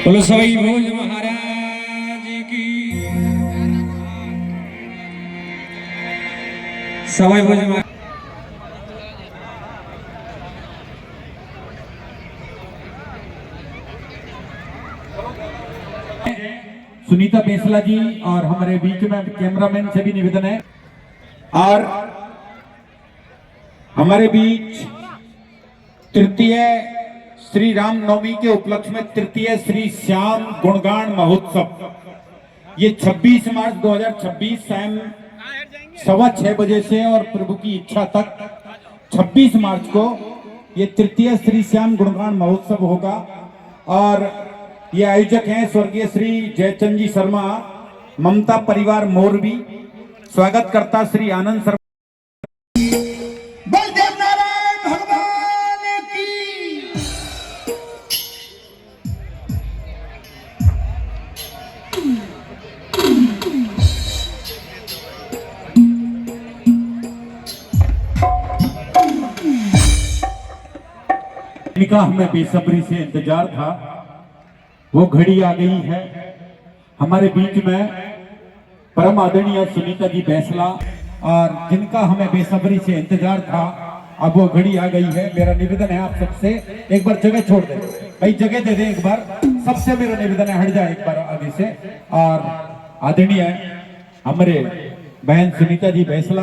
बोलो सवाई भोज महाराज की। सवाई भोज महाराज सुनीता बेसला जी और हमारे बीच में कैमरामैन से भी निवेदन है। और हमारे बीच तृतीय श्री राम नवमी के उपलक्ष्य में तृतीय श्री श्याम गुणगान महोत्सव ये 26 मार्च 2026 शाम 6:15 बजे से और प्रभु की इच्छा तक 26 मार्च को ये तृतीय श्री श्याम गुणगान महोत्सव होगा। और ये आयोजक हैं स्वर्गीय श्री जयचंद जी शर्मा, ममता परिवार मोरबी। स्वागत करता श्री आनंद शर्मा। बलदेव नारायण भगवान की। निकाह में बेसब्री से इंतजार था, वो घड़ी आ गई है। हमारे बीच में परम आदरणीय सुनीता जी बेसला और जिनका हमें बेसब्री से इंतजार था, अब वो घड़ी आ गई है। मेरा निवेदन है आप सबसे, एक बार जगह छोड़ दे भाई, जगह दे दे एक बार। सबसे मेरा निवेदन है हट जाए एक बार आगे से। और आदरणीय हमारे बहन सुनीता जी बेसला,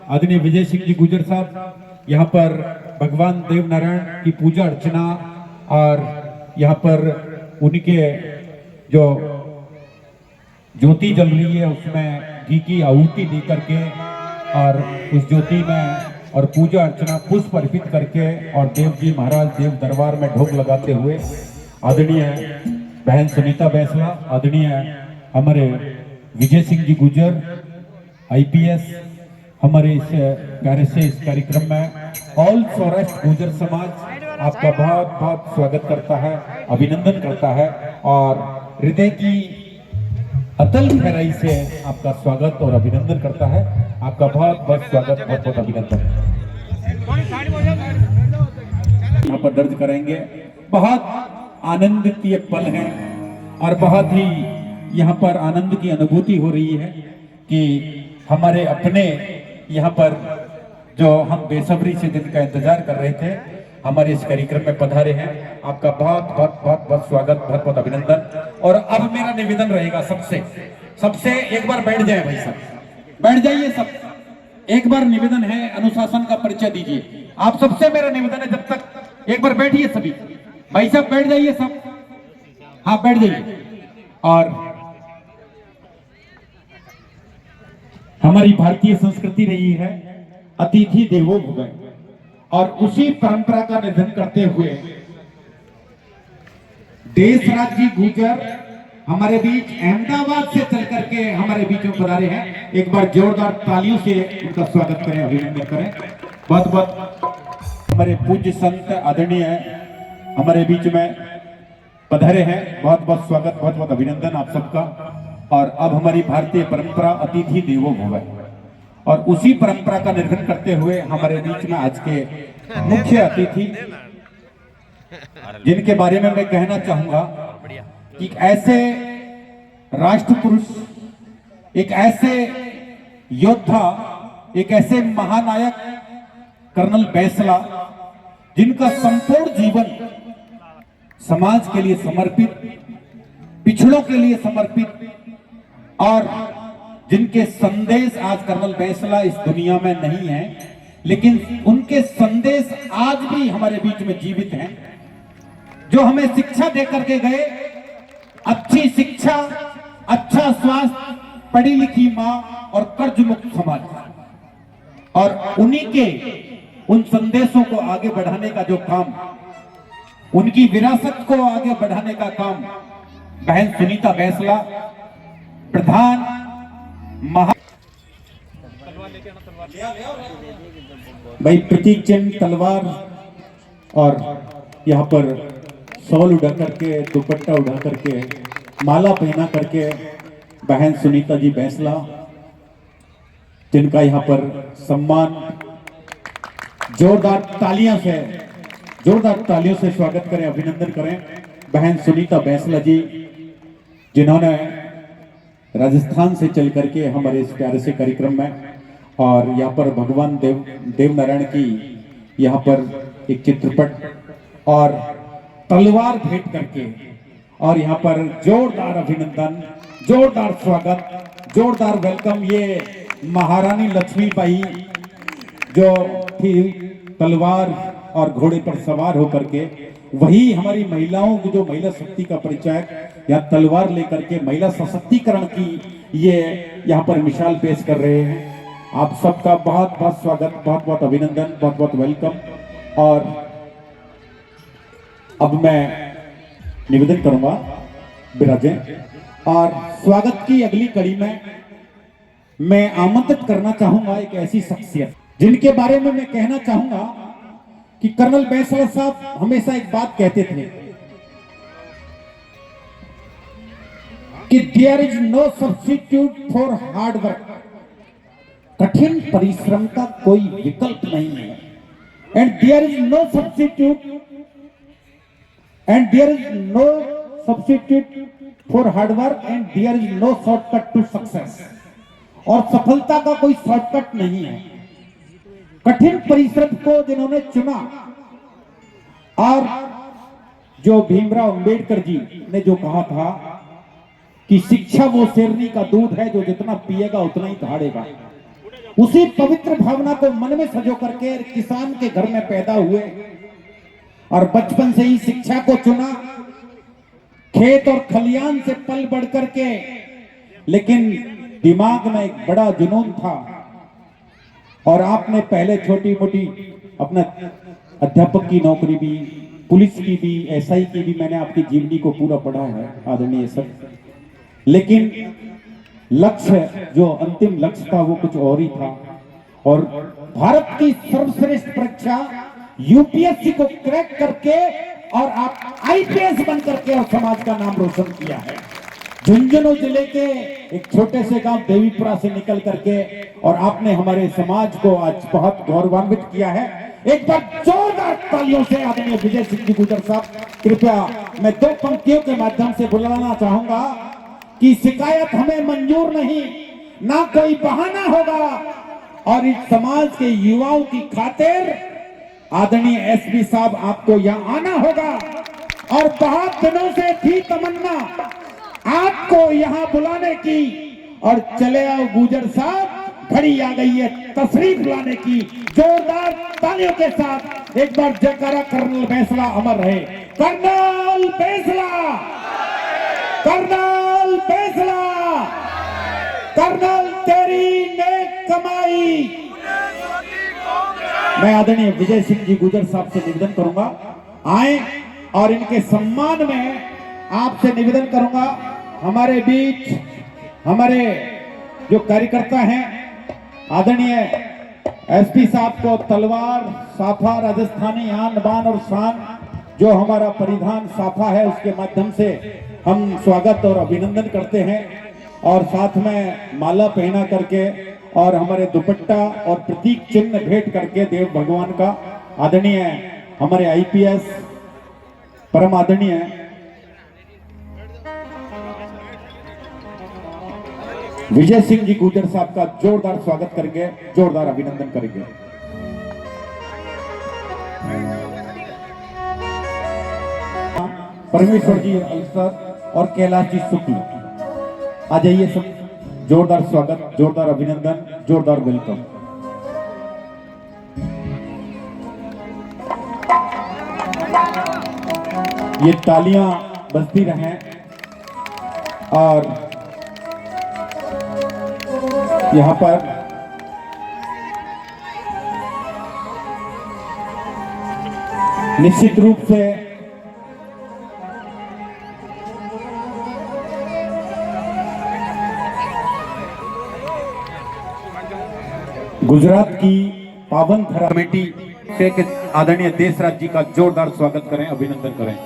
आदरणीय विजय सिंह जी गुजर साहब यहाँ पर भगवान देव नारायण की पूजा अर्चना और यहाँ पर उनके जो ज्योति जल रही है उसमें घी की आहुति दे करके और उस ज्योति में और पूजा अर्चना पुष्प अर्पित करके और देव जी महाराज देव दरबार में ढोक लगाते हुए आदरणीय बहन सुनीता बेसला, आदरणीय हमारे विजय सिंह जी गुजर IPS हमारे इस कार्यक्रम में ऑल सौराष्ट्र गुजर समाज आपका बहुत बहुत स्वागत करता है, अभिनंदन करता है और हृदय की अतल गहराई से आपका स्वागत और अभिनंदन करता है। आपका बहुत बहुत स्वागत, बहुत बहुत अभिनंदन। यहाँ पर दर्ज करेंगे। बहुत आनंदित पल है और बहुत ही यहाँ पर आनंद की अनुभूति हो रही है कि हमारे अपने यहाँ पर जो हम बेसब्री से जिनका इंतजार कर रहे थे हमारे इस कार्यक्रम में पधारे हैं। आपका बहुत बहुत बहुत बहुत स्वागत, बहुत बहुत अभिनंदन। और अब मेरा निवेदन रहेगा सबसे एक बार बैठ जाए भाई साहब, बैठ जाइए सब। एक बार निवेदन है, अनुशासन का परिचय दीजिए। आप सबसे मेरा निवेदन है, जब तक एक बार बैठिए सभी भाई साहब, बैठ जाइए सब। हाँ बैठ जाइए। और हमारी भारतीय संस्कृति रही है अतिथि देवो भव, और उसी परंपरा का निधन करते हुए देशराज जी गुजर हमारे बीच अहमदाबाद से चल करके हमारे बीच में पधारे हैं। एक बार जोरदार तालियों से उनका स्वागत करें, अभिनंदन करें। बहुत बहुत हमारे पूज्य संत आदरणीय हमारे बीच में पधारे हैं, बहुत बहुत स्वागत, बहुत बहुत अभिनंदन आप सबका। और अब हमारी भारतीय परंपरा अतिथि देवो भव और उसी परंपरा का निर्वहन करते हुए हमारे बीच में आज के मुख्य अतिथि जिनके बारे में मैं कहना चाहूंगा कि ऐसे राष्ट्र पुरुष, एक ऐसे योद्धा, एक ऐसे महानायक कर्नल बेसला जिनका संपूर्ण जीवन समाज के लिए समर्पित, पिछड़ों के लिए समर्पित और जिनके संदेश आज कर्नल बेसला इस दुनिया में नहीं है, लेकिन उनके संदेश आज भी हमारे बीच में जीवित हैं। जो हमें शिक्षा देकर के गए, अच्छी शिक्षा, अच्छा स्वास्थ्य, पढ़ी लिखी मां और कर्ज मुक्त समाज, और उन्हीं के उन संदेशों को आगे बढ़ाने का जो काम, उनकी विरासत को आगे बढ़ाने का काम बहन सुनीता बेसला प्रधान भाई प्रतीक चंद तलवार और यहाँ पर शॉल उड़ा करके, दुपट्टा उड़ा करके, माला पहना करके बहन सुनीता जी बेसला, जिनका यहाँ पर सम्मान जोरदार तालियों से स्वागत करें, अभिनंदन करें। बहन सुनीता बैंसला जी, जिन्होंने राजस्थान से चल करके हमारे इस प्यारे से कार्यक्रम में और यहाँ पर भगवान देवनारायण की यहाँ पर एक चित्रपट और तलवार भेंट करके और यहाँ पर जोरदार अभिनंदन, जोरदार स्वागत, जोरदार वेलकम। ये महारानी लक्ष्मीबाई जो थी तलवार और घोड़े पर सवार होकर के, वही हमारी महिलाओं की जो महिला शक्ति का परिचय या तलवार लेकर के महिला सशक्तिकरण की ये यहाँ पर मिसाल पेश कर रहे हैं। आप सबका बहुत बहुत स्वागत, बहुत बहुत अभिनंदन, बहुत बहुत वेलकम। और अब मैं निवेदन करूंगा विराजे और स्वागत की अगली कड़ी में मैं आमंत्रित करना चाहूंगा एक ऐसी शख्सियत जिनके बारे में मैं कहना चाहूंगा कि कर्नल बैंसला साहब हमेशा एक बात कहते थे कि there is no substitute for hard work. कठिन परिश्रम का कोई विकल्प नहीं है। And there is no substitute for hard work and there is no shortcut to success. और सफलता का कोई शॉर्टकट नहीं है। कठिन परिश्रम को जिन्होंने चुना, और जो भीमराव अंबेडकर जी ने जो कहा था कि शिक्षा वो शेरनी का दूध है जो जितना पिएगा उतना ही दहाड़ेगा, उसी पवित्र भावना को मन में सजो करके किसान के घर में पैदा हुए और बचपन से ही शिक्षा को चुना। खेत और खलियान से पल बढ़ करके, लेकिन दिमाग में एक बड़ा जुनून था। और आपने पहले छोटी मोटी अपना अध्यापक की नौकरी भी, पुलिस की भी, एसआई की भी, मैंने आपकी जीवनी को पूरा पढ़ा है आदरणीय सर। लेकिन लक्ष्य, जो अंतिम लक्ष्य था वो कुछ और ही था। और भारत की सर्वश्रेष्ठ परीक्षा यूपीएससी को क्रैक करके और आप आईपीएस बन करके और समाज का नाम रोशन किया है। झुंझुनू जिले के एक छोटे से गांव देवीपुरा से निकल करके और आपने हमारे समाज को आज बहुत गौरवान्वित किया है। एक बार जोरदार तालियों से आदरणीय विजय सिंह जी गुजर साहब, कृपया मैं दो पंक्तियों के माध्यम से बुलाना चाहूंगा कि शिकायत हमें मंजूर नहीं, ना कोई बहाना होगा। और इस समाज के युवाओं की खातिर आदरणीय एसपी साहब आपको यहाँ आना होगा। और बहुत दिनों से थी तमन्ना आपको यहां बुलाने की, और चले आओ गुजर साहब, घड़ी आ गई है तशरीफ लाने की। जोरदार तालियों के साथ एक बार जयकारा कर्नल बैंसला अमर रहे। Colonel Bainsla, colonel Bainsla, colonel तेरी नेक कमाई। मैं आदरणीय विजय सिंह जी गुजर साहब से निवेदन करूंगा आए, और इनके सम्मान में आपसे निवेदन करूंगा, हमारे बीच हमारे जो कार्यकर्ता हैं आदरणीय एसपी साहब को तलवार, साफा, राजस्थानी आन बान और शान जो हमारा परिधान साफा है उसके माध्यम से हम स्वागत और अभिनंदन करते हैं। और साथ में माला पहना करके और हमारे दुपट्टा और प्रतीक चिन्ह भेंट करके देव भगवान का आदरणीय हमारे आईपीएस परम आदरणीय विजय सिंह जी गुजर साहब का जोरदार स्वागत करेंगे, जोरदार अभिनंदन करेंगे। परमेश्वर जी अल्सर और कैलाश जी शुक्ल आ जाइए सब। जोरदार स्वागत, जोरदार अभिनंदन, जोरदार वेलकम। ये तालियां बजती रहें और यहाँ पर निश्चित रूप से गुजरात की पावन धरा कमेटी से आदरणीय देशराज जी का जोरदार स्वागत करें, अभिनंदन करें।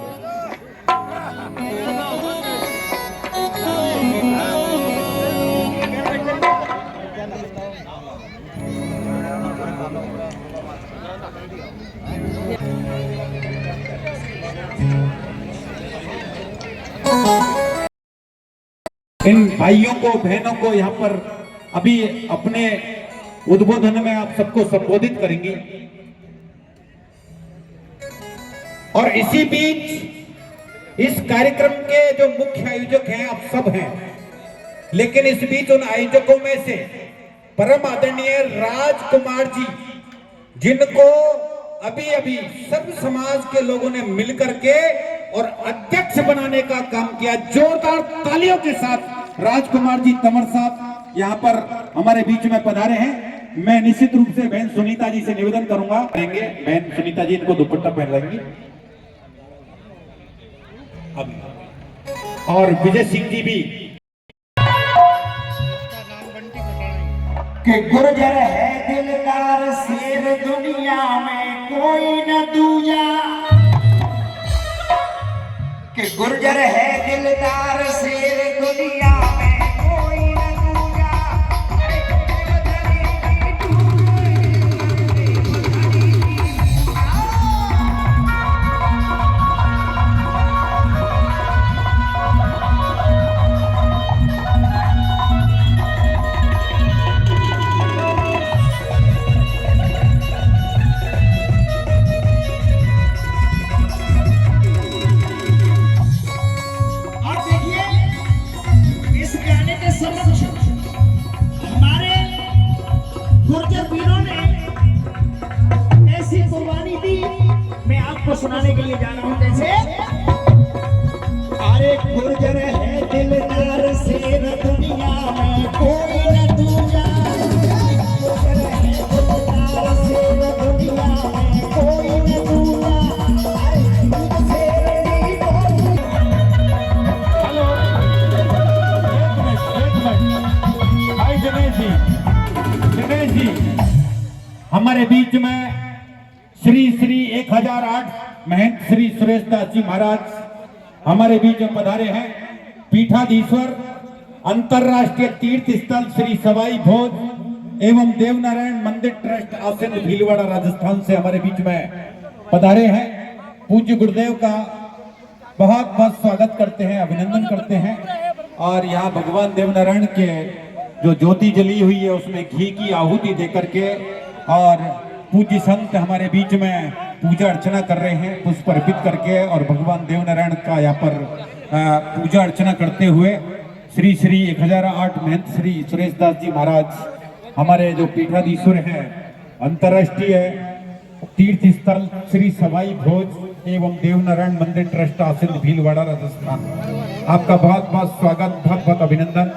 इन भाइयों को बहनों को यहाँ पर अभी अपने उद्बोधन में आप सबको संबोधित करेंगी। और इसी बीच इस कार्यक्रम के जो मुख्य आयोजक हैं आप सब हैं, लेकिन इस बीच उन आयोजकों में से परम आदरणीय राजकुमार जी, जिनको अभी अभी सर्व समाज के लोगों ने मिलकर के और अध्यक्ष बनाने का काम किया, जोरदार तालियों के साथ राजकुमार जी तंवर साहब यहाँ पर हमारे बीच में पधारे हैं। मैं निश्चित रूप से बहन सुनीता जी से निवेदन करूंगा, बहन सुनीता जी इनको दुपट्टा पहन लेंगी और विजय सिंह जी भी कि गुर्जर है दिलदार शेर दुनिया में कोई न दूजा, कि गुर्जर है दिलदार शेर दुनिया में कोई न दूजा। सुनाने के लिए जा रहा हूं जैसे, अरे गुर्जर है दिलदार शेर दुनिया में कोई न दूजा, गुर्जर है दिलदार शेर दुनिया में कोई न दूजा। हेलो, एक मिनट भाई दिनेश जी हमारे बीच में श्री श्री 1008 महंत श्री सुरेश दास जी महाराज हमारे बीच में पधारे हैं। पीठाधीश्वर अंतरराष्ट्रीय तीर्थ स्थल श्री सवाई भोज एवं देवनारायण मंदिर ट्रस्ट आसन भीलवाड़ा राजस्थान से हमारे बीच में पधारे हैं। पूज्य गुरुदेव का बहुत बहुत स्वागत करते हैं, अभिनंदन करते हैं। और यहाँ भगवान देवनारायण के जो ज्योति जली हुई है उसमें घी की आहुति देकर के और पूज्य संत हमारे बीच में पूजा अर्चना कर रहे हैं, पुष्प अर्पित करके, और भगवान देवनारायण का यहाँ पर पूजा अर्चना करते हुए श्री श्री 1008 महंत श्री सुरेश दास जी महाराज हमारे जो पीठाधीश्वर हैं अंतर्राष्ट्रीय तीर्थ स्थल श्री सवाई भोज एवं देवनारायण मंदिर ट्रस्ट आसन भीलवाड़ा राजस्थान, आपका बहुत बहुत स्वागत, बहुत बहुत अभिनंदन,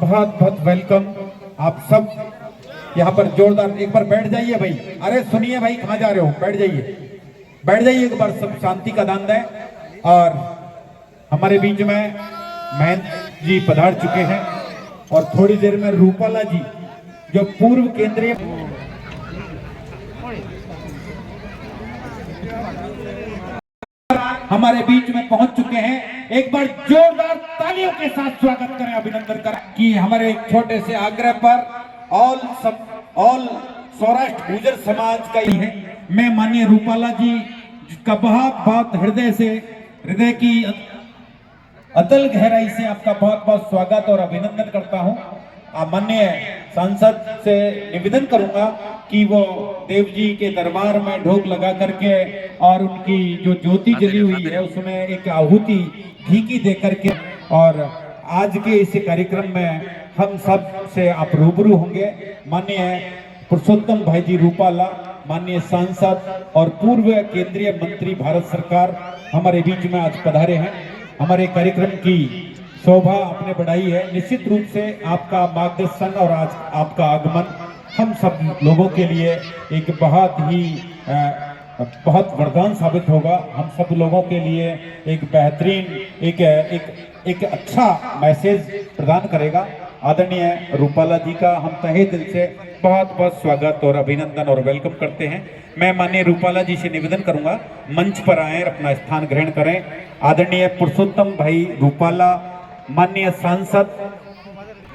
बहुत बहुत वेलकम। आप सब यहाँ पर जोरदार एक बार बैठ जाइए भाई। अरे सुनिए भाई, कहाँ जा रहे हो, बैठ जाइए एक बार, सब शांति का दान दें। और हमारे बीच में महंत जी पधार चुके हैं और थोड़ी देर में रूपाला जी जो पूर्व केंद्रीय हमारे बीच में पहुंच चुके हैं। एक बार जोरदार तालियों के साथ स्वागत करें, अभिनंदन करें कि हमारे एक छोटे से आग्रह पर ऑल सौराष्ट्र गुर्जर समाज का ही है। मैं माननीय रूपाला जी का बहुत बहुत हृदय की अतल गहराई से आपका बहुत बहुत स्वागत और अभिनंदन करता हूं। माननीय सांसद से निवेदन करूंगा कि वो देव जी के दरबार में ढोक लगा करके और उनकी जो ज्योति जली हुई है उसमें एक आहुति घी की दे करके, और आज के इस कार्यक्रम में हम सब से आप रूबरू होंगे। माननीय पुरुषोत्तम भाई जी रूपाला, माननीय सांसद और पूर्व केंद्रीय मंत्री भारत सरकार हमारे बीच में आज पधारे हैं। हमारे कार्यक्रम की शोभा आपने बढ़ाई है। निश्चित रूप से आपका मार्गदर्शन और आज आपका आगमन हम सब लोगों के लिए एक बहुत वरदान साबित होगा। हम सब लोगों के लिए एक बेहतरीन एक अच्छा मैसेज प्रदान करेगा। आदरणीय रूपाला जी का हम तहे दिल से बहुत बहुत स्वागत और अभिनंदन और वेलकम करते हैं। मैं माननीय रूपाला जी से निवेदन करूंगा मंच पर आए, अपना स्थान ग्रहण करें। आदरणीय पुरुषोत्तम भाई रूपाला, माननीय सांसद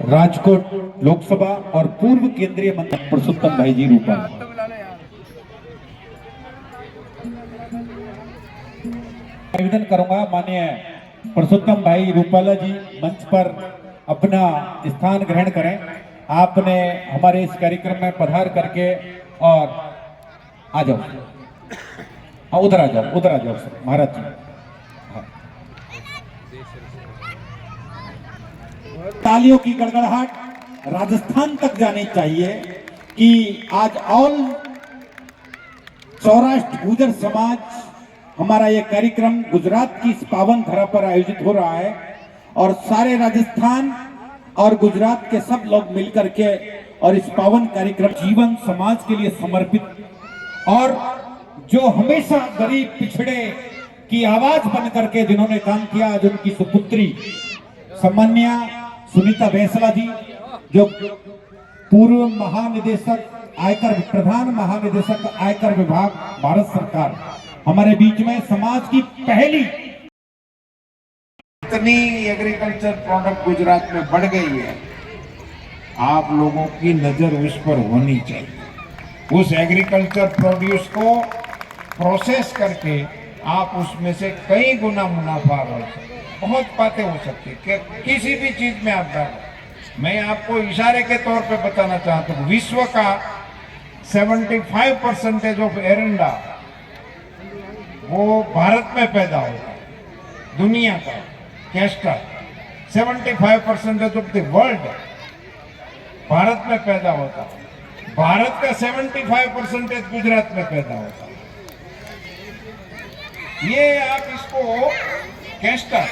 राजकोट लोकसभा और पूर्व केंद्रीय मंत्री पुरुषोत्तम भाई जी रूपाला। निवेदन करूंगा माननीय पुरुषोत्तम भाई रूपाला जी मंच पर अपना स्थान ग्रहण करें। आपने हमारे इस कार्यक्रम में पधार करके और आ जाओ, हाँ उधर आ जाओ सर, महाराज जी। हाँ। तालियों की गड़गड़ाहट राजस्थान तक जानी चाहिए कि आज ऑल सौराष्ट्र गुर्जर समाज हमारा ये कार्यक्रम गुजरात की इस पावन धरा पर आयोजित हो रहा है और सारे राजस्थान और गुजरात के सब लोग मिलकर के और इस पावन कार्यक्रम जीवन समाज के लिए समर्पित और जो हमेशा गरीब पिछड़े की आवाज बन करके जिन्होंने काम किया, आज उनकी सुपुत्री सम्मान्या सुनीता बैंसला जी जो पूर्व महानिदेशक आयकर, प्रधान महानिदेशक आयकर विभाग भारत सरकार, हमारे बीच में समाज की पहली। इतनी एग्रीकल्चर प्रोडक्ट गुजरात में बढ़ गई है, आप लोगों की नजर उस पर होनी चाहिए। उस एग्रीकल्चर प्रोड्यूस को प्रोसेस करके आप उसमें से कई गुना मुनाफा हो सकते, बहुत बातें हो सकती कि किसी भी चीज में आप डालो। मैं आपको इशारे के तौर पे बताना चाहता हूँ, विश्व का 75% ऑफ एरंडा वो भारत में पैदा होता है। दुनिया का castor 75% of the world Bharat में पैदा होता है। भारत का 75% गुजरात में पैदा होता है। ये आप इसको कैस्टर,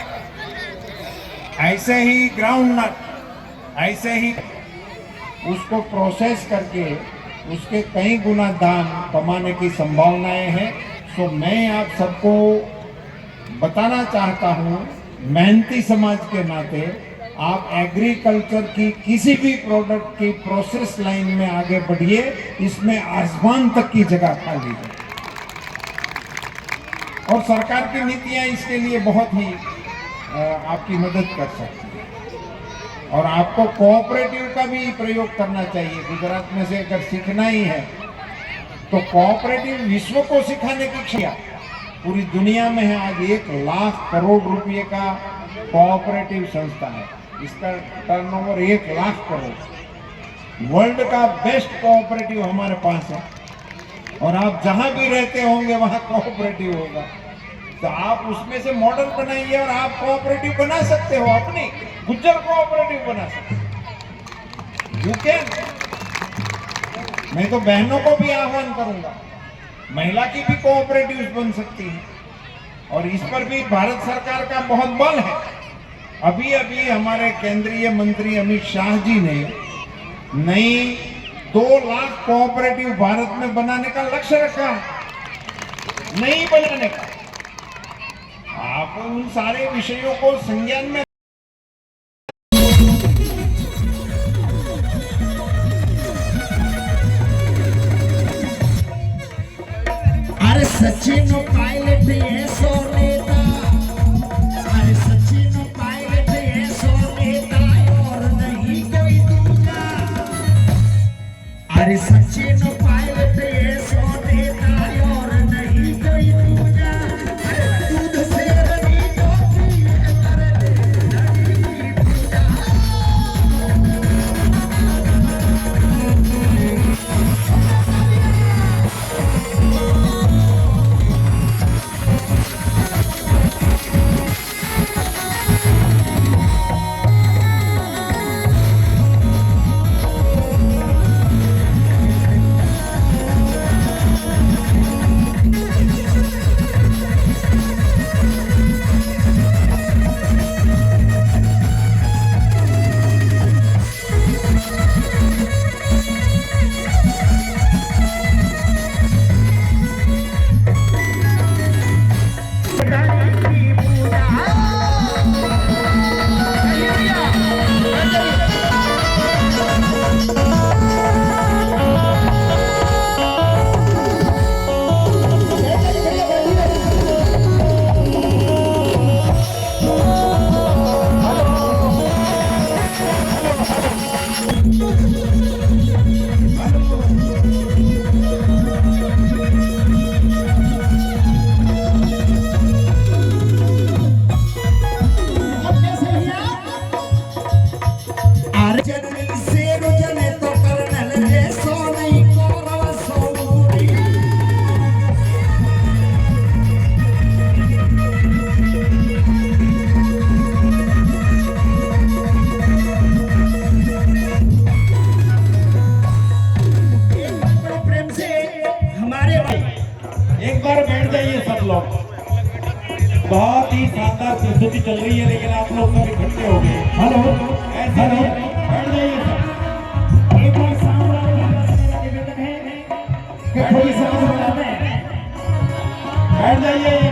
ऐसे ही ग्राउंड नट, ऐसे ही उसको प्रोसेस करके उसके कई गुना दाम कमाने की संभावनाएं हैं। तो मैं आप सबको बताना चाहता हूं, मेहनती समाज के नाते आप एग्रीकल्चर की किसी भी प्रोडक्ट की प्रोसेस लाइन में आगे बढ़िए, इसमें आसमान तक की जगह खाली है और सरकार की नीतियां इसके लिए बहुत ही आपकी मदद कर सकती है। और आपको कोऑपरेटिव का भी प्रयोग करना चाहिए। गुजरात में से अगर सीखना ही है तो कोऑपरेटिव विश्व को सिखाने की क्षमता पूरी दुनिया में है। आज 1 लाख करोड़ रुपए का कोऑपरेटिव संस्था है, इसका टर्नओवर 1 लाख करोड़। वर्ल्ड का बेस्ट कोऑपरेटिव हमारे पास है और आप जहां भी रहते होंगे वहां कोऑपरेटिव होगा, तो आप उसमें से मॉडल बनाइए और आप कोऑपरेटिव बना सकते हो, अपनी गुज्जर कोऑपरेटिव बना सकते हो। You can. मैं तो बहनों को भी आह्वान करूंगा, महिला की भी कोऑपरेटिव बन सकती है और इस पर भी भारत सरकार का बहुत बल है। अभी अभी हमारे केंद्रीय मंत्री अमित शाह जी ने नई 2 लाख कोऑपरेटिव भारत में बनाने का लक्ष्य रखा है, नहीं बनाने का। आप उन सारे विषयों को संज्ञान में सचिन पायलट ऐसो नेता, अरे सचिन पायलट ऐसो नेता और नहीं कोई दूजा। अरे सचिन पायलट ऐसो नेता और नहीं कोई दूजा। दूध से बनी टोपी नहीं पूजा। बहुत ही शानदार प्रस्तुति चल रही है, लेकिन आप लोग सब इकट्ठे हो गए। हेलो ऐसे नहीं, बैठ जाइए सब। एक बार साउंड वाले निवेदन है कि थोड़ी सांस बनाते हैं। बैठ जाइए।